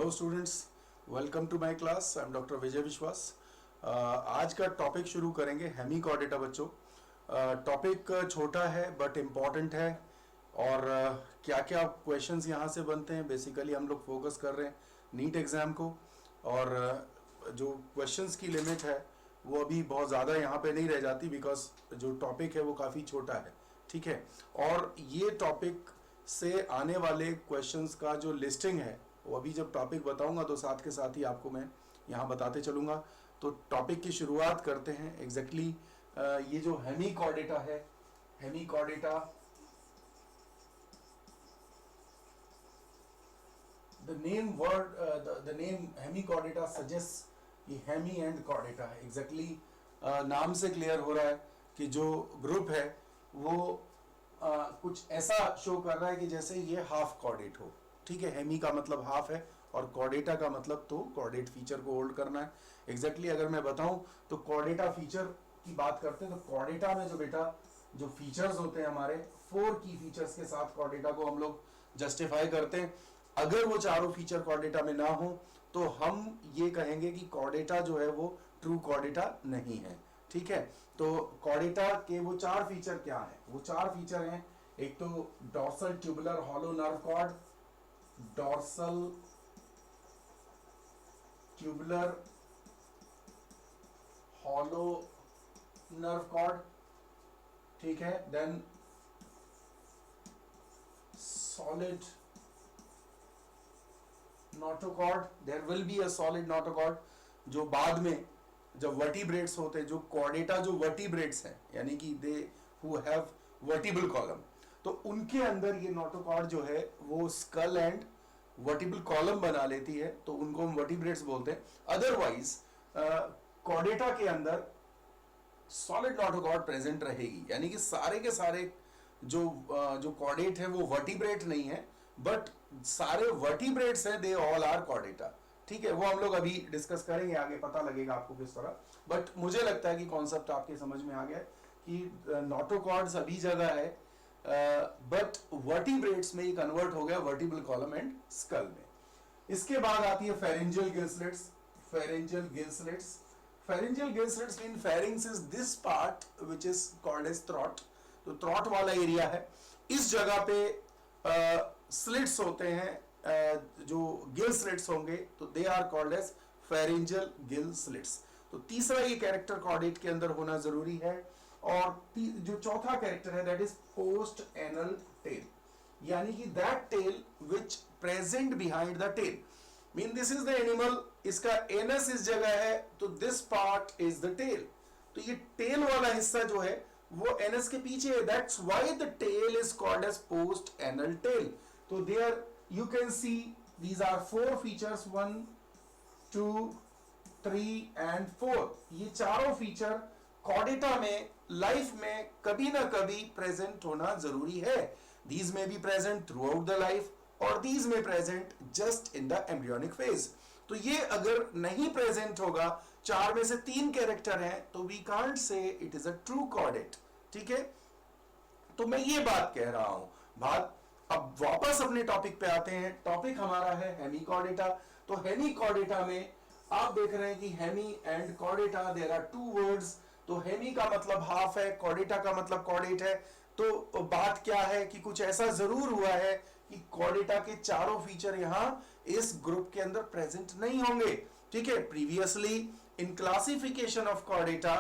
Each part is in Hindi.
Hello students, welcome to my class. I am doctor Vijay Vishwas. आज का टॉपिक शुरू करेंगे हेमिकॉर्डेटा बच्चों। टॉपिक छोटा है बट इम्पॉर्टेंट है। और क्या क्या क्वेश्चंस यहाँ से बनते हैं, बेसिकली हम लोग फोकस कर रहे हैं नीट एग्ज़ाम को। और जो क्वेश्चंस की लिमिट है वो अभी बहुत ज़्यादा यहाँ पे नहीं रह जाती, बिकॉज जो टॉपिक है वो काफ़ी छोटा है। ठीक है, और ये टॉपिक से आने वाले क्वेश्चंस का जो लिस्टिंग है वो अभी जब टॉपिक बताऊंगा तो साथ के साथ ही आपको मैं यहाँ बताते चलूँगा। तो टॉपिक की शुरुआत करते हैं। एग्जैक्टली ये जो हेमिकॉर्डेटा है, Hemichordata the name word the name Hemichordata suggest ये हेमी एंड कॉर्डेटा है। एग्जैक्टली नाम से क्लियर हो रहा है कि जो ग्रुप है वो कुछ ऐसा शो कर रहा है कि जैसे ये हाफ कॉर्डेट हो। ठीक है, हेमी का मतलब हाफ है और कॉर्डेटा का मतलब तो कॉर्डेट फीचर को होल्ड करना है। एग्जैक्टली अगर मैं बताऊं तो कॉर्डेटा फीचर की बात करते हैं तो कॉर्डेटा में जो बेटा जो फीचर्स होते हैं हमारे 4 की फीचर्स के साथ कॉर्डेटा को हम लोग जस्टिफाई करते हैं। अगर वो चारों फीचर कॉर्डेटा में ना हो तो हम ये कहेंगे कि कॉर्डेटा जो है वो ट्रू कॉर्डेटा नहीं है। ठीक है, तो कॉर्डेटा के वो 4 फीचर क्या है? वो 4 फीचर हैं। एक तो dorsal tubular hollow nerve cord, dorsal tubular hollow nerve cord. ठीक है, then solid notochord. There will be a solid notochord जो बाद में जब वर्टिब्रेट्स होते हैं, जो कॉर्डेटा जो वर्टिब्रेट्स हैं यानी कि दे हु हैव वर्टिबल कॉलम, तो उनके अंदर ये नोटोकॉर्ड जो है वो स्कल एंड वर्टिबल कॉलम बना लेती है, तो उनको हम वर्टिब्रेट्स बोलते हैं। अदरवाइज कॉर्डेटा के अंदर सॉलिड नोटोकॉर्ड प्रेजेंट रहेगी, यानी कि सारे के सारे जो कॉर्डेट है वो वर्टिब्रेट नहीं है, बट सारे वर्टिब्रेट्स हैं, दे ऑल आर कॉर्डेटा। ठीक है, वो हम लोग अभी डिस्कस करेंगे, आगे पता लगेगा आपको किस तरह। बट मुझे लगता है कि कॉन्सेप्ट आपके समझ में आ गया कि नोटोकॉर्ड सभी जगह है, बट वर्टिब्रेट्स में ही कन्वर्ट हो गया वर्टिबल कॉलम एंड स्कल में। इसके बाद आती है pharyngeal gill slits. Pharyngeal gill slits, pharyngeal gill slits mean pharynx is this part which is called as throat. तो थ्रॉट वाला एरिया है, इस जगह पे स्लिट्स होते हैं, जो गिल स्लिट्स होंगे तो they are called as pharyngeal gill slits. तो तीसरा ये कैरेक्टर कॉर्डेट के अंदर होना जरूरी है। और जो चौथा कैरेक्टर है that is post anal tail, यानी कि that tail which present behind the tail. Mean this is the animal, इसका एनस इस जगह है तो this part is the tail. तो ये टेल वाला हिस्सा जो है वो एनस के पीछे है, that's why the tail is called as post anal tail. तो there you can see these are 4 features, 1 2 3 and 4। ये चारों फीचर कॉर्डेटा में लाइफ में कभी ना कभी प्रेजेंट होना जरूरी है। these may be present throughout the life और these may present just in the embryonic phase। तो ये अगर नहीं प्रेजेंट होगा, 4 में से 3 कैरेक्टर हैं, तो we can't say it is a true chordate। ठीक है, तो मैं ये बात कह रहा हूं। अब वापस अपने टॉपिक पे आते हैं। टॉपिक हमारा है हेमिकॉर्डेटा। तो हेमिकॉर्डेटा में आप देख रहे हैं कि hemi and chordata there are 2 words. तो हेमी का मतलब हाफ है, कॉर्डेटा का मतलब कॉर्डेट है। तो बात क्या है कि कुछ ऐसा जरूर हुआ है कि कॉर्डेटा के चारों फीचर यहां इस ग्रुप के अंदर प्रेजेंट नहीं होंगे। ठीक है, previously in classification of Chordata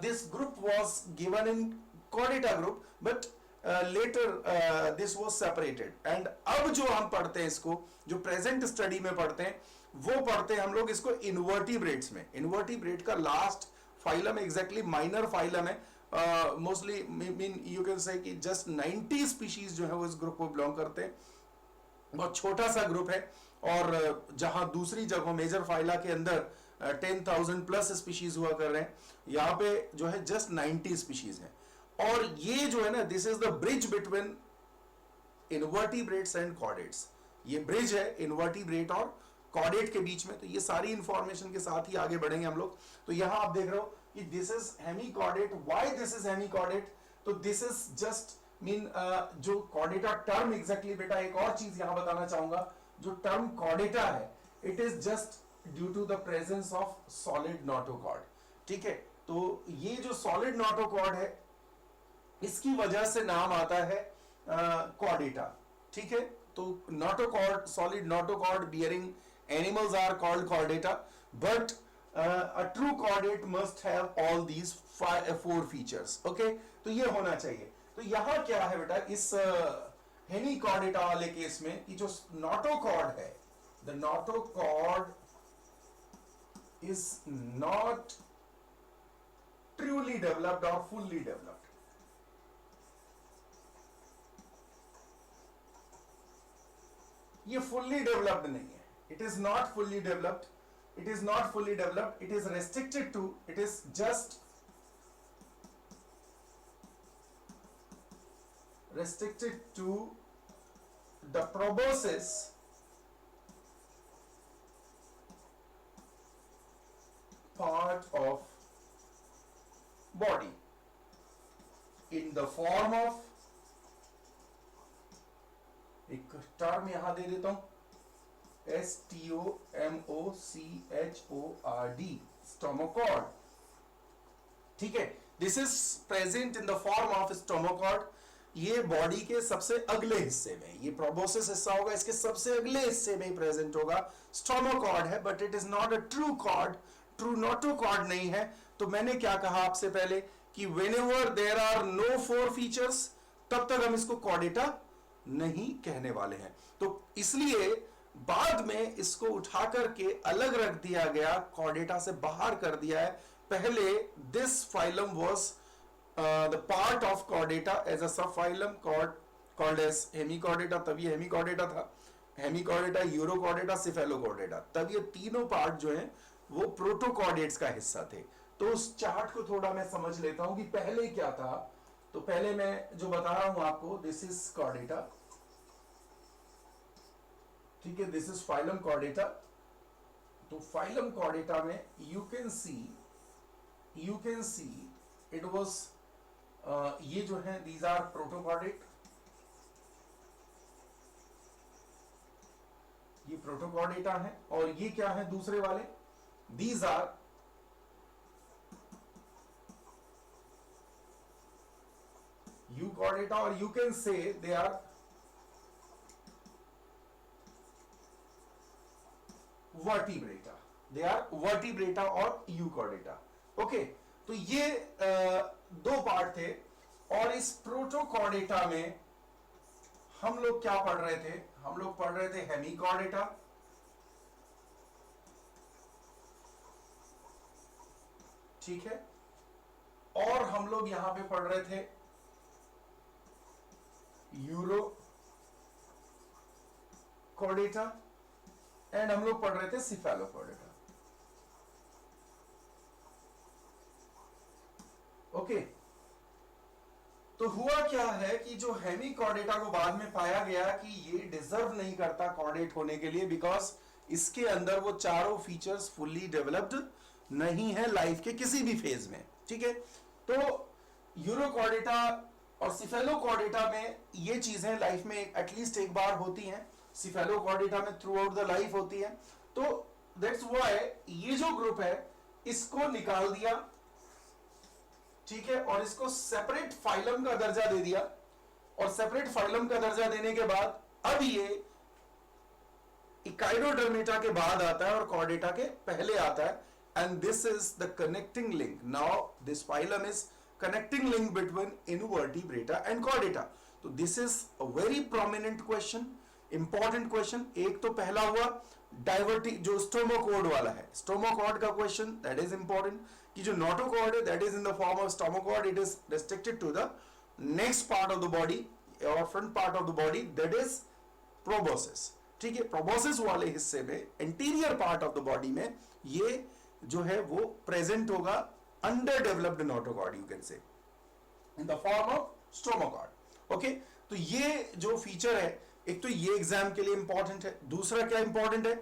this group was given in Chordata group, but later this was separated. And अब जो हम पढ़ते हैं इसको, जो प्रेजेंट स्टडी में पढ़ते हैं, वो पढ़ते हैं हम लोग इसको इनवर्टिब्रेट्स में। इनवर्टिब्रेट का last phylum exactly minor phylum है। Mostly mean you can say कि जस्ट 90 स्पीशीज जो है वो इस ग्रुप को बिलोंग करते हैं। बहुत छोटा सा ग्रुप है, और जहां दूसरी जगह मेजर फाइला के अंदर 10,000 प्लस स्पीशीज हुआ कर रहे हैं, यहां पे जो है जस्ट 90 स्पीशीज है। और ये जो है ना, this is the bridge between invertebrates and chordates. ये ब्रिज है इनवर्टिब्रेट और कॉर्डेट के बीच में। तो ये सारी इंफॉर्मेशन के साथ ही आगे बढ़ेंगे हम लोग। तो यहां आप देख रहे हो कि this is hemichordate. Why this is hemichordate? तो दिस इज जस्ट मीन जो कॉर्डेटा टर्म एग्जैक्टली बेटा, एक और चीज यहां बताना चाहूंगा, जो टर्म कॉर्डेटा है it is just due to the presence of solid notochord. ठीक है, तो ये जो सॉलिड नोटोकॉर्ड है इसकी वजह से नाम आता है कॉर्डेटा। ठीक है, तो notochord, solid notochord bearing animals are called chordata, but a true chordate must have all these four features। okay, तो ये होना चाहिए। तो यहां क्या है बेटा इस हेमिकॉर्डेटा वाले केस में कि जो नोटोकॉर्ड है, the notochord is not truly developed or fully developed। ये fully developed नहीं है, it is not fully developed, it is not fully developed, it is restricted to, it is just restricted to the proboscis part of body in the form of, एक टर्म यहां दे देता हूं, STOMOCHORD, स्टोमोकॉर्ड। ठीक है, this is present in the form of stomochord. ये बॉडी के सबसे अगले हिस्से में, ये प्रोबोसिस हिस्सा होगा, इसके सबसे अगले हिस्से में प्रेजेंट होगा, स्टोमोकॉर्ड है, but it is not a true chord, true notochord नहीं है। तो मैंने क्या कहा आपसे पहले कि whenever there are no four features, तब तक हम इसको कॉर्डेटा नहीं कहने वाले हैं। तो इसलिए बाद में इसको उठा करके अलग रख दिया गया, कॉर्डेटा से बाहर कर दिया है। पहले this phylum was the part of chordata as a sub phylum called as Hemichordata, तब ये हेमिकॉर्डेटा था, हेमिकॉर्डेटा, यूरोकॉर्डेटा, सिफेलोकॉर्डेटा, तब ये तीनों पार्ट जो हैं वो प्रोटोकॉर्डेट्स का हिस्सा थे। तो उस चार्ट को थोड़ा मैं समझ लेता हूं कि पहले क्या था। तो पहले मैं जो बता रहा हूं आपको, दिस इज कॉर्डेटा, ठीक है, दिस इज फाइलम कॉर्डेटा। तो फाइलम कॉर्डेटा में you can see it was, ये जो है दीज आर प्रोटोकॉर्डेट, ये प्रोटोकॉर्डेटा है, और ये क्या है दूसरे वाले, दीज आर यूकॉर्डेटा, और you can say they are vertebrata, they are vertebrata और यूकॉर्डेटा। ओके, तो ये दो पार्ट थे। और इस प्रोटोकॉर्डेटा में हम लोग क्या पढ़ रहे थे, हम लोग पढ़ रहे थे हेमिकॉर्डेटा, ठीक है, और हम लोग यहां पे पढ़ रहे थे यूरोकॉर्डेटा, एंड हम लोग पढ़ रहे थे सिफेलोकॉर्डेटा। ओके, तो हुआ क्या है कि जो हेमिकॉर्डेटा को बाद में पाया गया कि ये डिजर्व नहीं करता कॉर्डेट होने के लिए, बिकॉज इसके अंदर वो चारों फीचर्स फुल्ली डेवलप्ड नहीं है लाइफ के किसी भी फेज में। ठीक है, तो यूरोकॉर्डेटा और सिफेलोकॉर्डेटा में ये चीजें लाइफ में एटलीस्ट एक बार होती हैं, सिफेलोकॉर्डेटा में थ्रू आउट द लाइफ होती है। तो दैट्स व्हाई ये जो ग्रुप है इसको निकाल दिया, ठीक है, और इसको सेपरेट फाइलम का दर्जा दे दिया, और सेपरेट फाइलम का दर्जा देने के बाद अब ये इकाइडोडर्मेटा के बाद आता है और कॉर्डेटा के पहले आता है, and this is the connecting link. Now this phylum is connecting link between invertebrata and chordata। तो this is a very prominent question, important question। एक तो पहला हुआ डाइवर्टी, जो स्टोमोकॉर्ड वाला है, स्टोमोकॉर्ड का क्वेश्चन, दैट इज इंपॉर्टेंट, कि जो नोटोकॉर्ड है that is in the form of stomochord, it is restricted to the next part of the body और front part of the body, that is proboscis. ठीक है, प्रोबोसिस वाले हिस्से में, interior part of the body में ये जो है वो प्रेजेंट होगा underdeveloped notochord, you can say, in the form of stomachord। okay, तो ये जो फीचर है, एक तो ये एग्जाम के लिए इंपॉर्टेंट है। दूसरा क्या इंपॉर्टेंट है,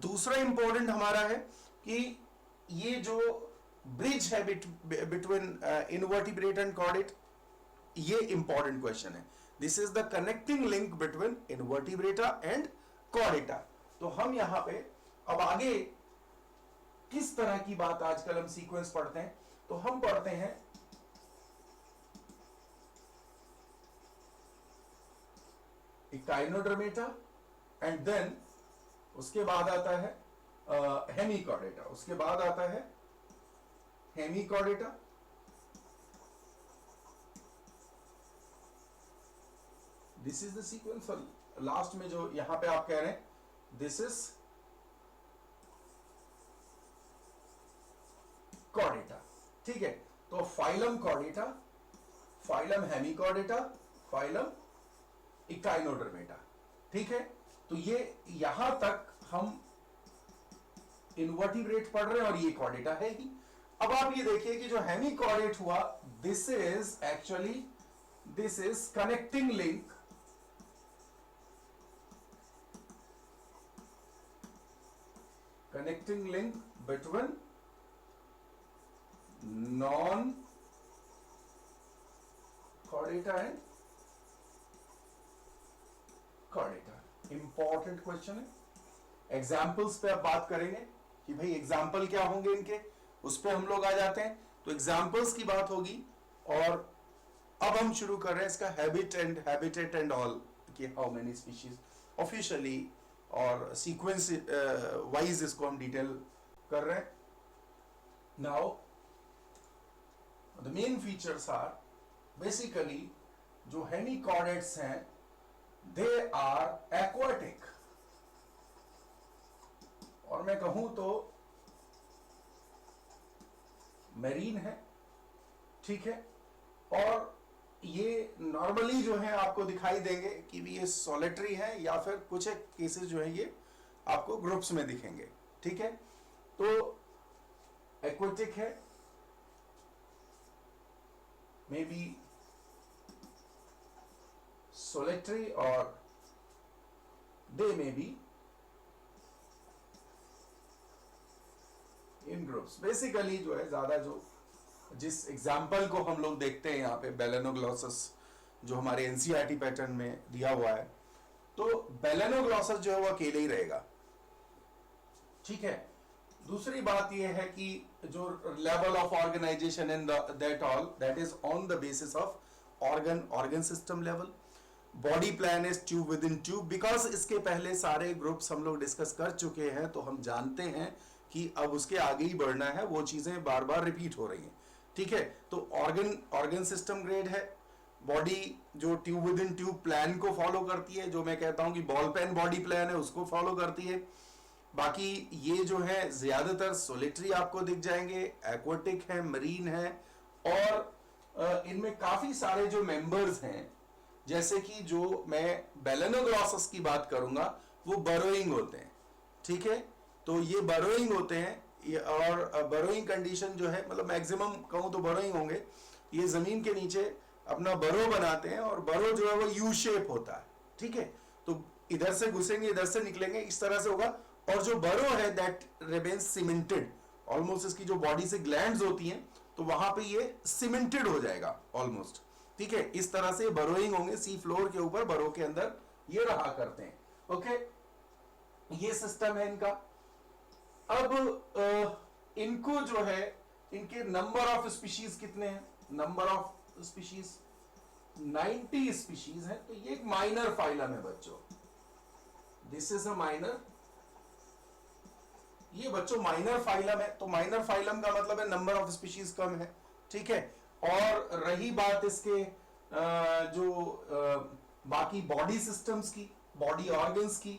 दूसरा इंपॉर्टेंट हमारा है कि ये जो ब्रिज है बिटवीन इनवर्टिब्रेट एंड कॉर्डेट, ये इंपॉर्टेंट क्वेश्चन है। This is the connecting link between invertebrata and chordata. तो हम यहां पे अब आगे किस तरह की बात आजकल हम सीक्वेंस पढ़ते हैं, तो हम पढ़ते हैं इकाइनोडर्मेटा एंड देन उसके बाद आता है हेमिकॉर्डेटा, उसके बाद आता है Hemichordata, this is the sequence. और लास्ट में जो यहां पे आप कह रहे हैं दिस इज कॉर्डेटा, ठीक है। तो phylum Chordata, phylum Hemichordata, phylum Echinodermata, ठीक है। तो ये यहां तक हम इनवर्टिब्रेट पढ़ रहे हैं और ये कॉर्डेटा है ही। अब आप ये देखिए कि जो हेमिकॉर्डेट हुआ, this is actually this is connecting link, connecting link between non chordata and chordata। Important question है। एग्जाम्पल्स पे अब बात करेंगे कि भाई एग्जाम्पल क्या होंगे इनके, उस पे हम लोग आ जाते हैं। तो एग्जाम्पल्स की बात होगी और अब हम शुरू कर रहे हैं इसका habit and habitat and all, कि हाउ मेनी स्पीशीज ऑफिशियली और सीक्वेंस वाइज इसको हम डिटेल कर रहे हैं। Now the main features are basically जो हेमिकॉर्डेट्स हैं दे आर एक्वाटिक, और मैं कहूं तो मेरीन है, ठीक है। और ये नॉर्मली जो है आपको दिखाई देंगे कि भी ये सॉलिटरी है या फिर कुछ एक केसेस जो है ये आपको ग्रुप्स में दिखेंगे, ठीक है। तो एक्वेटिक है, may be solitary or they may be in groups। Basically जो है ज्यादा जो जिस एग्जाम्पल को हम लोग देखते हैं यहाँ पे बेलेनोग्लॉसस जो हमारे एनसीईआरटी पैटर्न में दिया हुआ है, तो बेलेनोग्लॉसस जो है वो अकेले ही रहेगा, ठीक है। दूसरी बात यह है कि जो level of organisation in that all that is on the basis of organ system level. Body plan is tube within tube, because इसके पहले सारे ग्रुप्स हम लोग डिस्कस कर चुके हैं, तो हम जानते हैं कि अब उसके आगे ही बढ़ना है, वो चीजें बार बार रिपीट हो रही हैं, ठीक है। तो ऑर्गन सिस्टम ग्रेड है, बॉडी जो tube within tube plan को फॉलो करती है, जो मैं कहता हूं कि बॉल पेन बॉडी प्लान है उसको फॉलो करती है। बाकी ये जो है ज्यादातर सोलिटरी आपको दिख जाएंगे, एक्वाटिक है, मरीन है, और इनमें काफी सारे जो मेंबर्स हैं, जैसे कि जो मैं बेलेनोग्लॉसस की बात करूंगा वो बरोइंग होते हैं, ठीक है। तो ये बरोइंग होते हैं, और बरोइंग कंडीशन जो है मतलब मैक्सिमम कहूं तो बरोइंग होंगे, ये जमीन के नीचे अपना बरो बनाते हैं और बरो जो है वो यू शेप होता है, ठीक है। तो इधर से घुसेंगे इधर से निकलेंगे, इस तरह से होगा। और जो बरो है दैट रिमेन्स सीमेंटेड, ऑलमोस्ट इसकी जो बॉडी से ग्लैंड्स होती हैं तो वहां पे ये सीमेंटेड हो जाएगा ऑलमोस्ट, ठीक है। इस तरह से बरोइंग होंगे, सी फ्लोर के ऊपर बरो के अंदर ये रहा करते हैं, ओके। ये सिस्टम है इनका। अब इनको जो है इनके नंबर ऑफ स्पीशीज कितने हैं, नंबर ऑफ स्पीशीज 90 स्पीशीज है। तो ये एक माइनर फाइलम है बच्चों, दिस इज अ माइनर, ये बच्चों माइनर फाइलम है। तो माइनर फाइलम का मतलब है नंबर ऑफ स्पीशीज कम है, ठीक है। और रही बात इसके बाकी बॉडी सिस्टम्स की, बॉडी ऑर्गन्स की,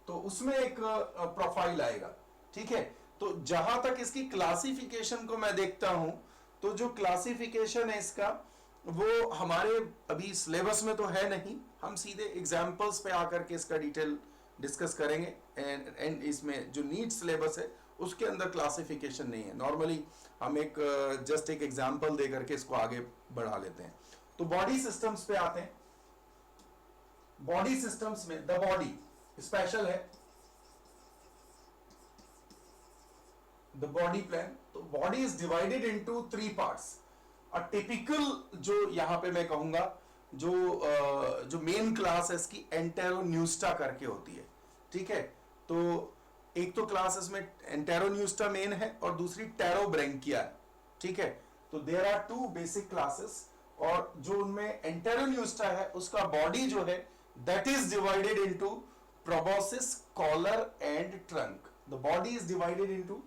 तो उसमें एक प्रोफाइल आएगा, ठीक है। तो जहां तक इसकी क्लासिफिकेशन को मैं देखता हूं, तो जो क्लासिफिकेशन है इसका वो हमारे अभी सिलेबस में तो है नहीं, हम सीधे एग्जाम्पल्स पे आकर के इसका डिटेल डिस्कस करेंगे। एंड इसमें जो नीट सिलेबस है उसके अंदर क्लासिफिकेशन नहीं है, नॉर्मली हम एक जस्ट एक एग्जाम्पल देकर के इसको आगे बढ़ा लेते हैं। तो बॉडी सिस्टम्स पे आते हैं। बॉडी सिस्टम्स में द बॉडी स्पेशल है, द बॉडी प्लान। तो body is divided into 3 parts. A typical जो यहां पे मैं कहूंगा जो मेन क्लास है इसकी एंटेरोन्यूस्टा करके होती है, ठीक है। तो एक तो क्लास इसमें एंटेरोन्यूस्टा मेन है और दूसरी टेरोब्रैंकिया है, ठीक है। तो there are two basic classes, और जो उनमें एंटेरोन्यूस्टा है उसका बॉडी जो है that is divided into proboscis, collar and trunk. The body is divided into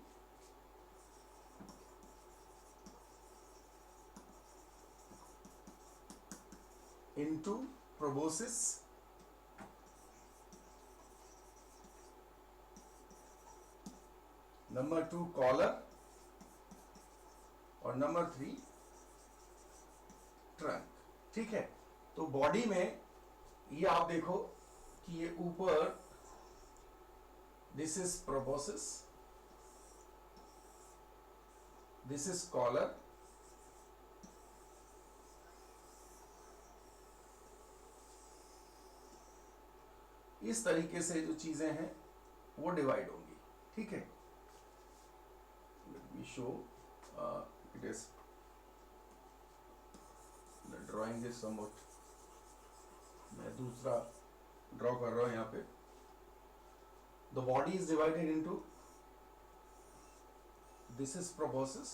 proboscis, number 2 collar, और नंबर 3 ट्रंक, ठीक है। तो बॉडी में ये आप देखो कि ये ऊपर this is proboscis, this is collar, इस तरीके से जो चीजें हैं वो डिवाइड होंगी, ठीक है। Let me show it is drawing is something, मैं दूसरा ड्रॉ कर रहा हूं यहां पे। The body is divided into this is proboscis,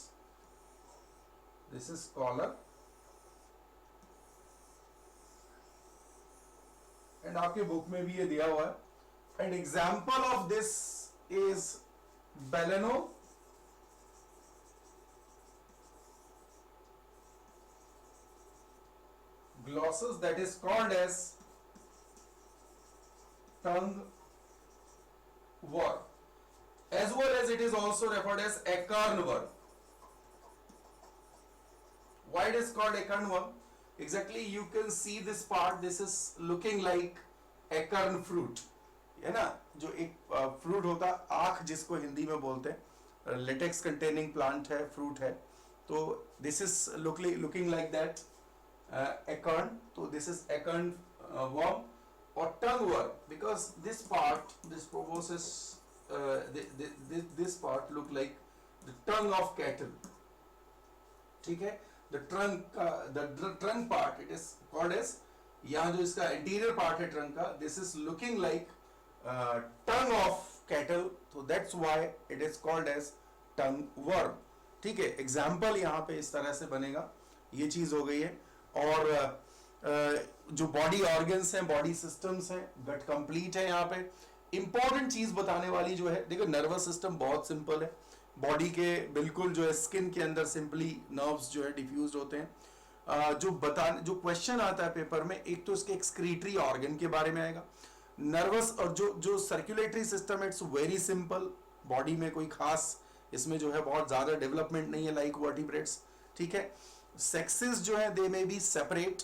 this is collar, and आपके बुक में भी ये दिया हुआ है। And example of this is balanoglossus glossus, that is called as tongue worm, as well as it is also referred as acorn worm. Why it is called acorn worm? Exactly, you can see this part, this is looking like acorn fruit, है ना, जो एक फ्रूट होता है, आँख जिसको हिंदी में बोलते हैं, लेटेक्स कंटेनिंग प्लांट है, फ्रूट है, तो this is looking like that acorn, तो this is acorn worm or tongue worm, because this part, this proboscis, this part look like the tongue of cattle, ठीक है। the trunk part, it is called as, यहाँ जो इसका interior part है trunk का, this is looking like tongue of cattle, so that's why it is called as tongue worm, ठीक है। एग्जाम्पल यहाँ पे इस तरह से बनेगा, ये चीज हो गई है। और जो बॉडी ऑर्गन्स हैं, बॉडी सिस्टम्स हैं, गट कंप्लीट है। यहाँ पे इंपॉर्टेंट चीज बताने वाली जो है, देखो नर्वस सिस्टम बहुत सिंपल है, बॉडी के बिल्कुल जो है स्किन के अंदर सिंपली नर्व्स जो है डिफ्यूज होते हैं। जो क्वेश्चन आता है पेपर में, एक तो इसके एक्सक्रीटरी ऑर्गन के बारे में आएगा, नर्वस, और जो सर्कुलेटरी सिस्टम है इट्स वेरी सिंपल, बॉडी में कोई खास इसमें जो है बहुत ज्यादा डेवलपमेंट नहीं है लाइक वर्टिब्रेट्स, ठीक है। सेक्सेस जो है दे में बी सेपरेट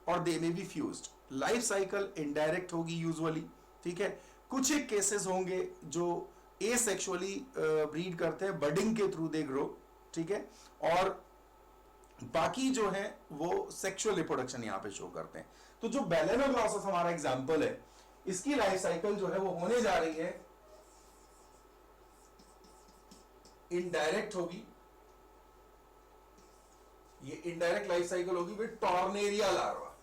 और they may be fused, life cycle indirect होगी यूजुअली, ठीक है। कुछ एक केसेस होंगे जो एसेक्सुअली ब्रीड करते हैं, बडिंग के थ्रू दे ग्रो, ठीक है, और बाकी जो है वो सेक्सुअल रिप्रोडक्शन यहाँ पे शो करते हैं। तो जो बेलेनोग्लॉसस हमारा एग्जाम्पल है, इसकी लाइफ साइकिल जो है वो होने जा रही है इनडायरेक्ट होगी, ये इनडायरेक्ट लाइफ साइकिल होगी विद टॉर्नेरिया लार्वा,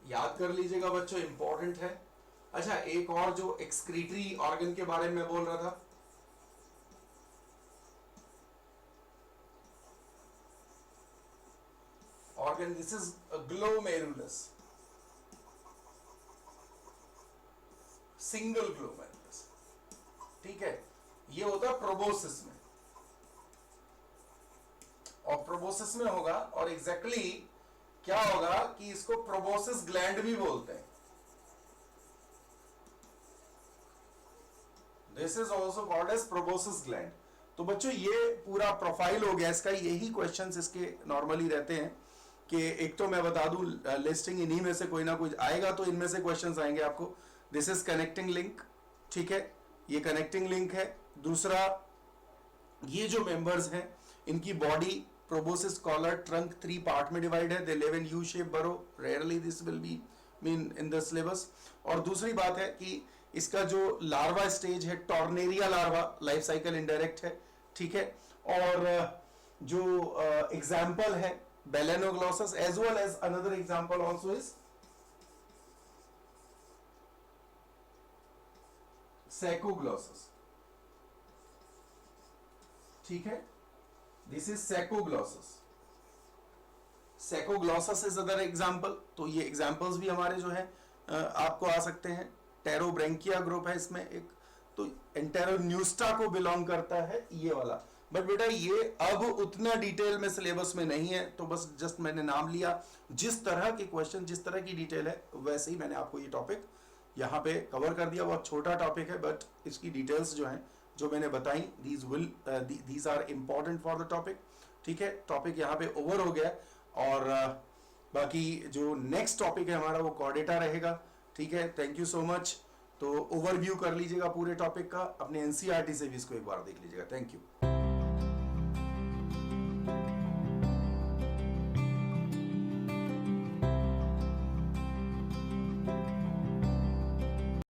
याद कर लीजिएगा बच्चों, इंपॉर्टेंट है। अच्छा, एक और जो एक्सक्रीटरी ऑर्गन के बारे में बोल रहा था, organ, this is glomerulus, single glomerulus, ठीक है। ये होता है प्रोबोसिस में, और प्रोबोसिस में होगा, और एग्जैक्टली क्या होगा कि इसको प्रोबोसिस ग्लैंड भी बोलते हैं, this is also called as proboscis gland. तो बच्चों ये पूरा प्रोफाइल हो गया इसका, यही क्वेश्चंस इसके नॉर्मली रहते हैं कि एक तो मैं बता दूं लिस्टिंग इन्हीं में से कोई ना कोई आएगा, तो इनमें से क्वेश्चंस आएंगे आपको। दिस इज कनेक्टिंग लिंक, ठीक है, ये कनेक्टिंग लिंक है। दूसरा, ये जो मेंबर्स हैं इनकी body proboscis, collar, trunk 3 part में डिवाइड है, they live in U shape burrow, rarely this will be mean in the syllabus. और दूसरी बात है कि इसका जो लार्वा स्टेज है tornaria larva, life cycle indirect है, ठीक है। और जो एग्जाम्पल है Balanoglossus, as well as another example also is Saccoglossus, ठीक है, this is Saccoglossus. Saccoglossus is other example. तो ये एग्जाम्पल्स भी हमारे जो है आपको आ सकते हैं। टेरोब्रेंकिया ग्रुप है इसमें एक, तो एंटेरोन्यूस्टा को बिलोंग करता है ये वाला। बट बेटा ये अब उतना डिटेल में सिलेबस में नहीं है, तो बस जस्ट मैंने नाम लिया। जिस तरह के क्वेश्चन, जिस तरह की डिटेल है, वैसे ही मैंने आपको ये टॉपिक यहाँ पे कवर कर दिया। बहुत छोटा टॉपिक है, बट इसकी डिटेल्स जो हैं, जो मैंने बताई, these are important for the topic. ठीक है, टॉपिक यहाँ पे ओवर हो गया। और बाकी जो नेक्स्ट टॉपिक है हमारा वो कॉर्डेटा रहेगा। ठीक है, थैंक यू सो मच। तो ओवरव्यू कर लीजिएगा पूरे टॉपिक का, अपने एनसीईआरटी से भी इसको एक बार देख लीजिएगा। Thank you.